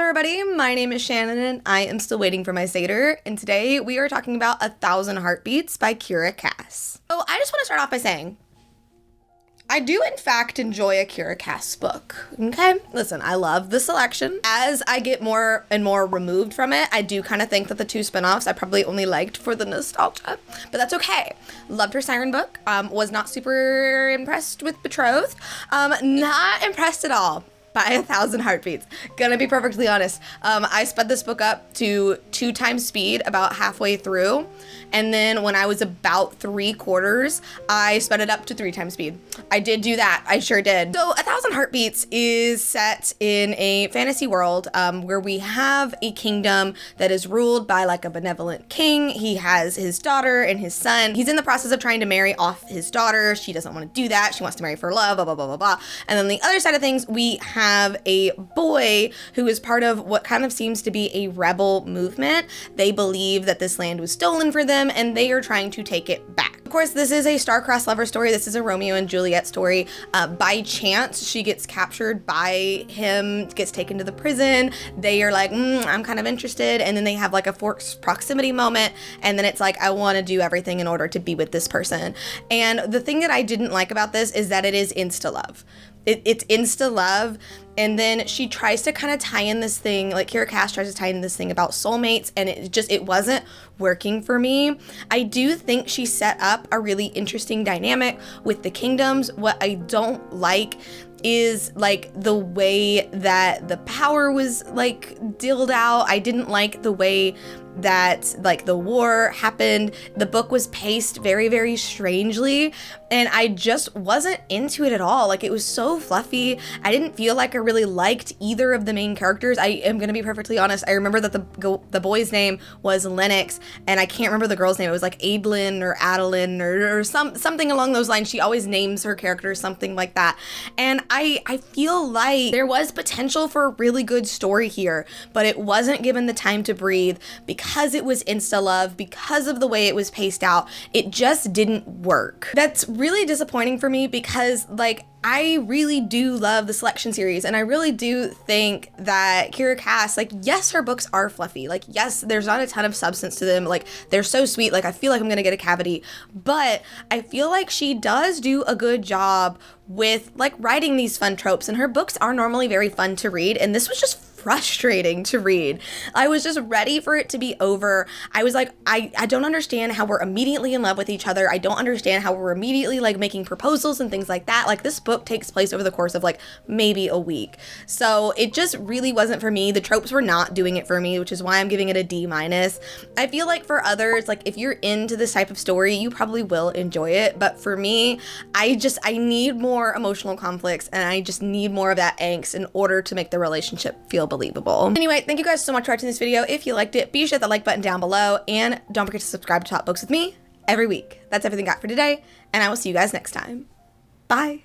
everybody, my name is Shannon and I am still waiting for my Satyr, and today we are talking about 1,000 Heartbeats by Keira Cass. So I just want to start off by saying, I do in fact enjoy a Keira Cass book, okay? Listen, I love the selection. As I get more and more removed from it, I do kind of think that the two spinoffs I probably only liked for the nostalgia, but that's okay. Loved her Siren book, was not super impressed with Betrothed, not impressed at all by 1,000 Heartbeats. Gonna be perfectly honest. I sped this book up to 2 times speed about halfway through. And then when I was about 3/4, I sped it up to 3 times speed. I did do that. I sure did. So 1,000 Heartbeats is set in a fantasy world where we have a kingdom that is ruled by like a benevolent king. He has his daughter and his son. He's in the process of trying to marry off his daughter. She doesn't want to do that. She wants to marry for love, blah, blah, blah, blah, blah. And then the other side of things, we have a boy who is part of what kind of seems to be a rebel movement. They believe that this land was stolen for them and they are trying to take it back. Of course, this is a star-crossed lover story. This is a Romeo and Juliet story. By chance, she gets captured by him, gets taken to the prison. They are like, I'm kind of interested. And then they have like a forced proximity moment. And then it's like, I want to do everything in order to be with this person. And the thing that I didn't like about this is that it is insta-love. It's insta-love, and then she tries to kind of tie in this thing, like Keira Cass tries to tie in this thing about soulmates, and it wasn't working for me. I do think she set up a really interesting dynamic with the kingdoms. What I don't like is like the way that the power was like dealt out. I didn't like the way that like the war happened. The book was paced very, very strangely, and I just wasn't into it at all. Like, it was so fluffy. I didn't feel like I really liked either of the main characters. I am gonna be perfectly honest. I remember that the boy's name was Lennox, and I can't remember the girl's name. It was like Adeline or Adeline or something along those lines. She always names her characters something like that. And I feel like there was potential for a really good story here, but it wasn't given the time to breathe because it was insta-love, because of the way it was paced out. It just didn't work. That's really disappointing for me because, like, I really do love the Selection series, and I really do think that Keira Cass, like, yes, her books are fluffy. Like, yes, there's not a ton of substance to them. Like, they're so sweet. Like, I feel like I'm gonna get a cavity, but I feel like she does do a good job with, like, writing these fun tropes, and her books are normally very fun to read, and this was just frustrating to read. I was just ready for it to be over. I was like, I don't understand how we're immediately in love with each other. I don't understand how we're immediately like making proposals and things like that. Like, this book takes place over the course of like maybe a week. So it just really wasn't for me. The tropes were not doing it for me, which is why I'm giving it a D-. I feel like for others, like if you're into this type of story, you probably will enjoy it. But for me, I need more emotional conflicts, and I just need more of that angst in order to make the relationship feel believable. Anyway, thank you guys so much for watching this video. If you liked it, be sure to hit that like button down below, and don't forget to subscribe to Talk Books with me every week. That's everything I got for today, and I will see you guys next time. Bye.